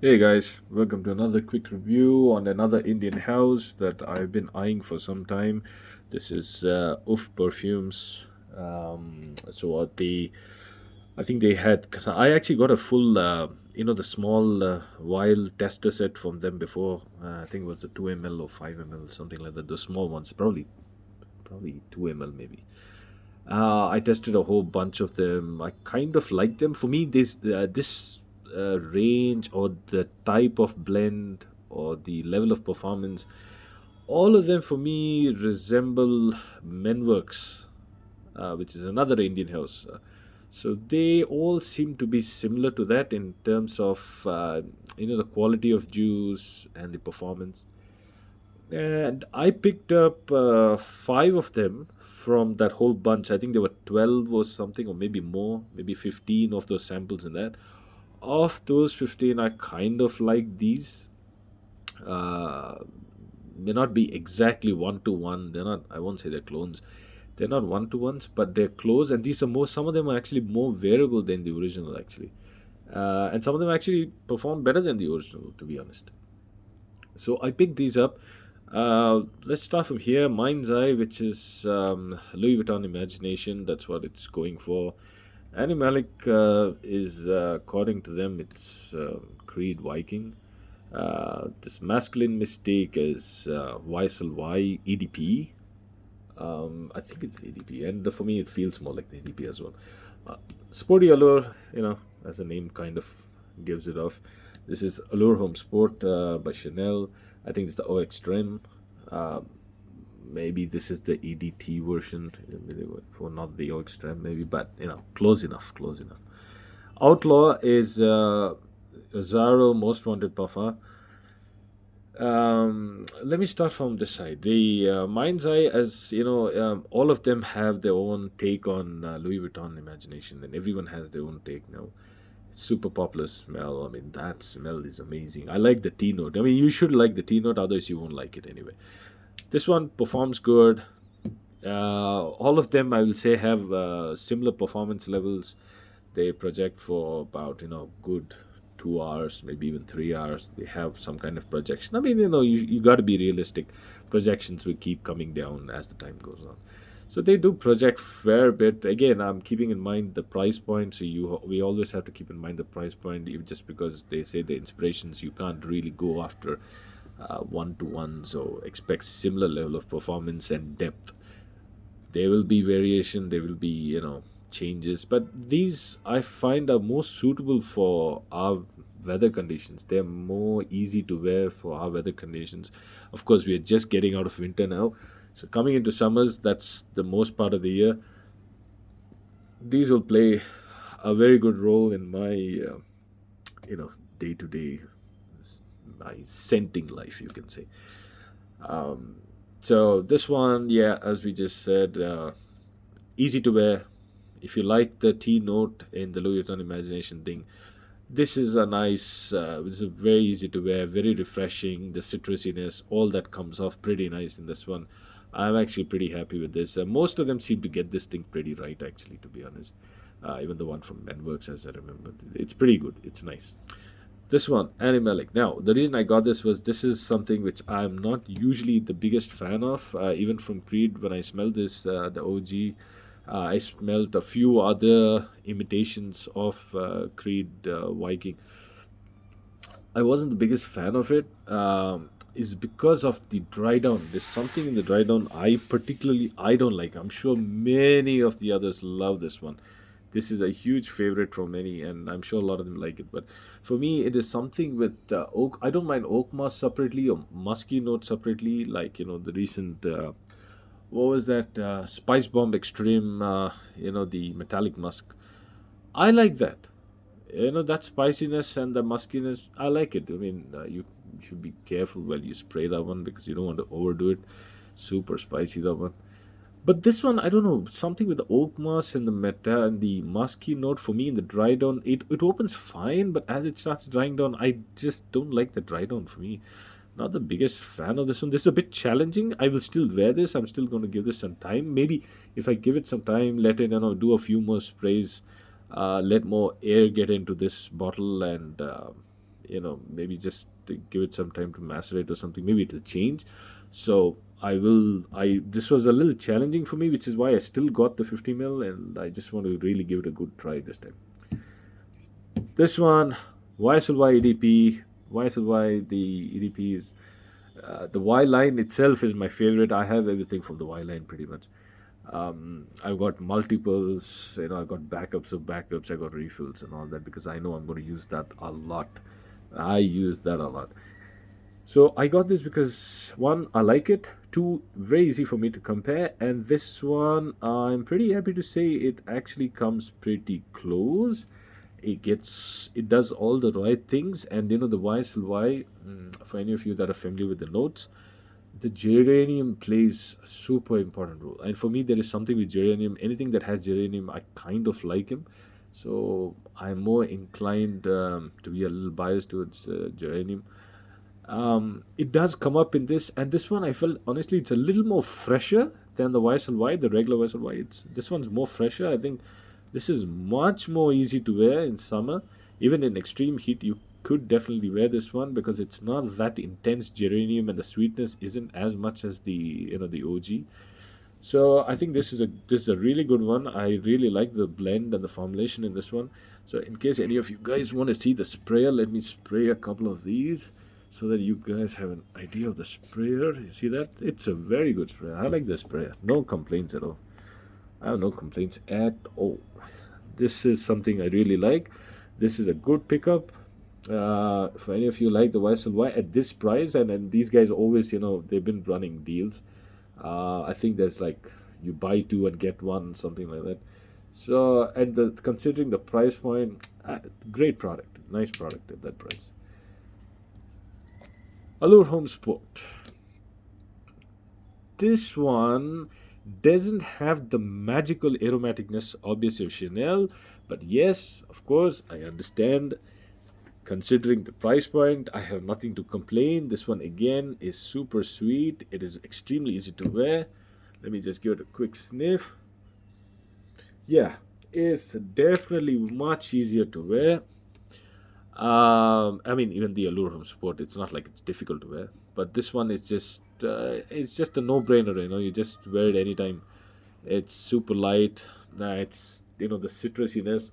Hey guys, welcome to another quick review on another Indian house that I've been eyeing for some time. This is UFF Perfumes. I think they had, because I actually got a full, the small vial tester set from them before. I think it was a 2 ml or 5 ml, something like that. The small ones, probably 2 ml maybe. I tested a whole bunch of them. I kind of like them. For me, this range or the type of blend or the level of performance, all of them for me resemble Menworks, which is another Indian house. So they all seem to be similar to that in terms of the quality of juice and the performance. And I picked up five of them from that whole bunch. I think there were 12 or something, or maybe more, maybe 15 of those samples in that. Of those 15, I kind of like these. Uh, may not be exactly one to one. They're not, I won't say they're clones. They're not one to ones, but they're close. And these are more, some of them are actually more variable than the original, actually. And some of them actually perform better than the original, to be honest. So I picked these up. Let's start from here. Mind's Eye, which is Louis Vuitton Imagination. That's what it's going for. Animalic is, according to them, it's Creed Viking. This masculine Mystique is YSL EDP. I think it's EDP, and for me, it feels more like the EDP as well. Uh, Sporty Allure, as the name kind of gives it off. This is Allure Home Sport by Chanel. I think it's the O Extreme. Uh, Maybe this is the EDT version, for not the O Extreme, maybe, but close enough, close enough. Outlaw is Zaro Most Wanted Parfum. Let me start from this side. The Mind's Eye, as you know, all of them have their own take on Louis Vuitton Imagination, and everyone has their own take now. It's super popular smell. I mean, that smell is amazing. I like the tea note. I mean, you should like the tea note, otherwise you won't like it anyway. This one performs good. All of them, I will say, have similar performance levels. They project for about good 2 hours, maybe even 3 hours. They have some kind of projection. I mean, you got to be realistic. Projections will keep coming down as the time goes on. So they do project fair bit. Again, I'm keeping in mind the price point. So we always have to keep in mind the price point, even just because they say the inspirations, you can't really go after one to one. So expect similar level of performance and depth. There will be variation, there will be changes, but these I find are more suitable for our weather conditions. They're more easy to wear for our weather conditions. Of course, we are just getting out of winter now, so coming into summers, that's the most part of the year. These will play a very good role in my day to day, my scenting life, you can say. um, so this one, yeah, as we just said, easy to wear. If you like the tea note in the Louis Vuitton Imagination thing, this is a nice. This is very easy to wear, very refreshing. The citrusiness, all that comes off pretty nice in this one. I'm actually pretty happy with this. Most of them seem to get this thing pretty right, actually, to be honest. Even the one from Menworks, as I remember, it's pretty good. It's nice. This one, Animalic. Now, the reason I got this is something which I'm not usually the biggest fan of. Even from Creed, when I smelled this, the OG, I smelled a few other imitations of Creed Viking. I wasn't the biggest fan of it. Is because of the dry down. There's something in the dry down I don't like. I'm sure many of the others love this one. This is a huge favorite for many, and I'm sure a lot of them like it. But for me, it is something with oak. I don't mind oak moss separately or musky note separately. Like the recent what was that Spice Bomb Extreme? The metallic musk. I like that. That spiciness and the muskiness. I like it. I mean, you should be careful while you spray that one because you don't want to overdo it. Super spicy that one. But this one, I don't know, something with the oak moss and the meta and the musky note for me in the dry down, it opens fine, but as it starts drying down, I just don't like the dry down for me. Not the biggest fan of this one. This is a bit challenging. I will still wear this. I'm still going to give this some time. Maybe if I give it some time, let it, do a few more sprays, let more air get into this bottle, and maybe just to give it some time to macerate or something. Maybe it'll change. So I will. I This was a little challenging for me, which is why I still got the 50 ml, and I just want to really give it a good try this time. This one, YSLY EDP. YSLY, the EDP is the Y line itself is my favorite. I have everything from the Y line pretty much. I've got multiples, I got backups of backups, I got refills and all that because I know I'm going to use that a lot. I use that a lot. So I got this because one, I like it. Two, very easy for me to compare. And this one, I'm pretty happy to say it actually comes pretty close. It does all the right things. And the YSLY, for any of you that are familiar with the notes, the geranium plays a super important role. And for me, there is something with geranium. Anything that has geranium, I kind of like him. So I'm more inclined to be a little biased towards geranium. It does come up in this, and this one I felt honestly it's a little more fresher than the YSLY, the regular YSLY. This one's more fresher. I think this is much more easy to wear in summer. Even in extreme heat, you could definitely wear this one because it's not that intense geranium, and the sweetness isn't as much as the OG. So I think this is a really good one. I really like the blend and the formulation in this one. So in case any of you guys want to see the sprayer, let me spray a couple of these so that you guys have an idea of the sprayer. You see that? It's a very good sprayer. I like the sprayer. No complaints at all. I have no complaints at all. This is something I really like. This is a good pickup. For any of you like the YSLY at this price, and these guys always, they've been running deals. I think there's like you buy two and get one, something like that. So, and considering the price point, great product, nice product at that price. Allure Home Sport. This one doesn't have the magical aromaticness, obviously, of Chanel, but yes, of course, I understand. Considering the price point, I have nothing to complain. This one again is super sweet. It is extremely easy to wear. Let me just give it a quick sniff. Yeah, it's definitely much easier to wear. I mean, even the Allure Home Sport, it's not like it's difficult to wear, but this one is just a no-brainer. You just wear it anytime. It's super light. It's the citrusiness.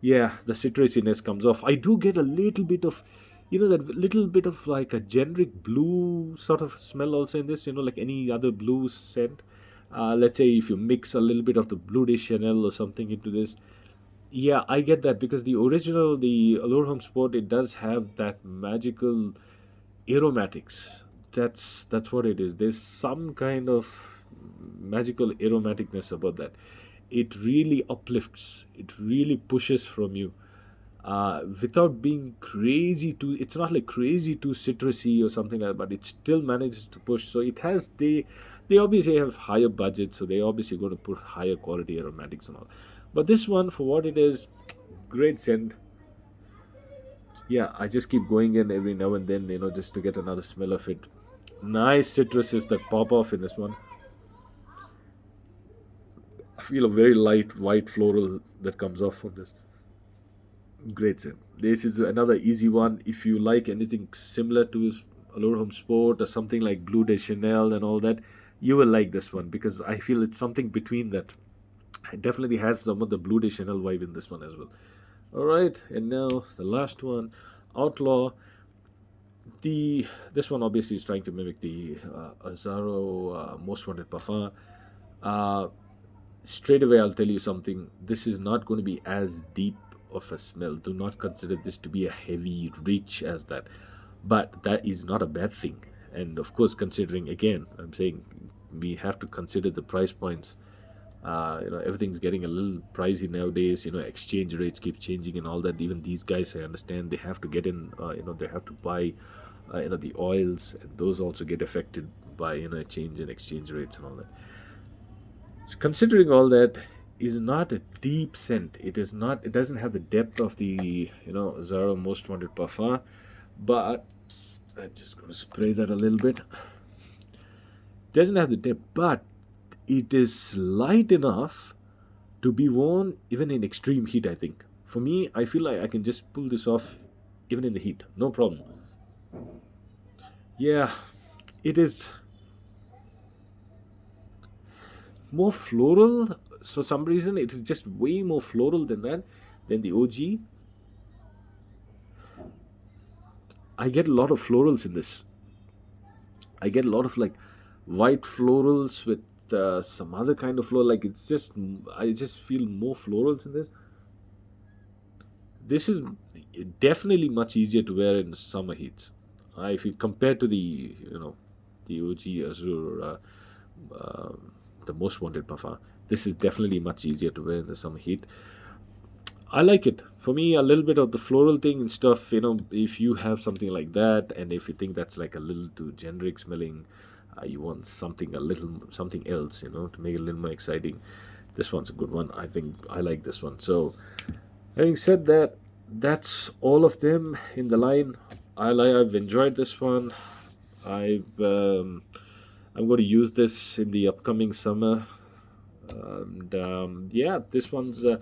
Yeah, the citrusiness comes off. I do get a little bit of, that little bit of like a generic blue sort of smell also in this. Like any other blue scent. Let's say if you mix a little bit of the Blue de Chanel or something into this, yeah, I get that because the Allure Home Sport, it does have that magical aromatics. That's what it is. There's some kind of magical aromaticness about that. It really uplifts. It really pushes from you, without being crazy too. It's not like crazy too citrusy or something like that, but it still manages to push. So it has they obviously have higher budget, so they obviously going to put higher quality aromatics and all. But this one, for what it is, great scent. Yeah, I just keep going in every now and then, just to get another smell of it. Nice citruses that pop off in this one. I feel a very light white floral that comes off from this. Great scent. This is another easy one. If you like anything similar to Allure Home Sport or something like Blue de Chanel and all that, you will like this one because I feel it's something between that. It definitely has some of the Blue de Chanel vibe in this one as well. All right, and now the last one, Outlaw. This one obviously is trying to mimic the Azzaro Most Wanted Parfum. Uh, Straight away, I'll tell you something. This is not going to be as deep of a smell. Do not consider this to be a heavy, rich as that. But that is not a bad thing. And of course, considering again, I'm saying we have to consider the price points. Everything's getting a little pricey nowadays. Exchange rates keep changing and all that. Even these guys, I understand, they have to get in. They have to buy, the oils, and those also get affected by change in exchange rates and all that. So considering all that, is not a deep scent. It is not. It doesn't have the depth of the Zara Most Wanted Parfum, but I'm just going to spray that a little bit. Doesn't have the depth, but it is light enough to be worn even in extreme heat. I think for me, I feel like I can just pull this off even in the heat, no problem. Yeah, it is more floral. So some reason it is just way more floral than that, than the OG. I get a lot of florals in this. I get a lot of like white florals with some other kind of floral. Like it's just, I just feel more florals in this. This is definitely much easier to wear in summer heat. I feel compared to the, the OG Azure, the most wanted parfum. This is definitely much easier to wear in the summer heat. I like it. For me, a little bit of the floral thing and stuff, if you have something like that, and if you think that's like a little too generic smelling, you want something a little, something else, to make it a little more exciting. This one's a good one. I think I like this one. So, having said that, that's all of them in the line. I've enjoyed this one. I've I'm going to use this in the upcoming summer. And yeah, this one's a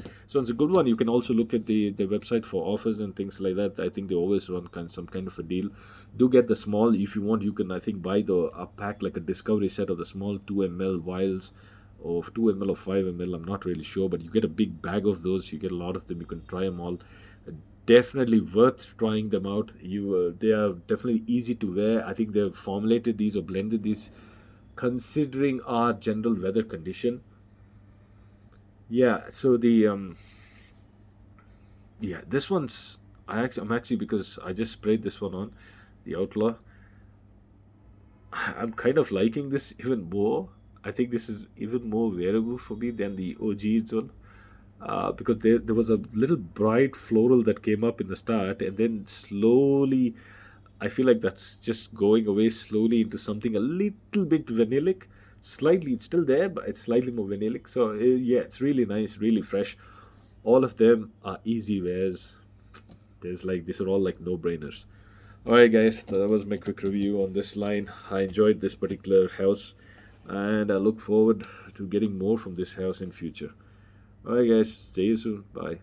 good one. You can also look at the website for offers and things like that. I think they always run some kind of a deal. Do get the small if you want. You can, I think, buy a pack, like a discovery set of the small 2 ml vials, or 2 ml or 5 ml. I'm not really sure, but you get a big bag of those. You get a lot of them. You can try them all. Definitely worth trying them out. They are definitely easy to wear. I think they've formulated these or blended these considering our general weather condition. Yeah, so this one's, I'm actually, because I just sprayed this one on the Outlaw. I'm kind of liking this even more. I think this is even more wearable for me than the OG one. Because there was a little bright floral that came up in the start, and then slowly, I feel like that's just going away slowly into something a little bit vanillic. Slightly, it's still there, but it's slightly more vanillic. So yeah, it's really nice, really fresh. All of them are easy wears. These are all like no brainers. All right, guys, that was my quick review on this line. I enjoyed this particular house, and I look forward to getting more from this house in future. All right, guys, see you soon. Bye.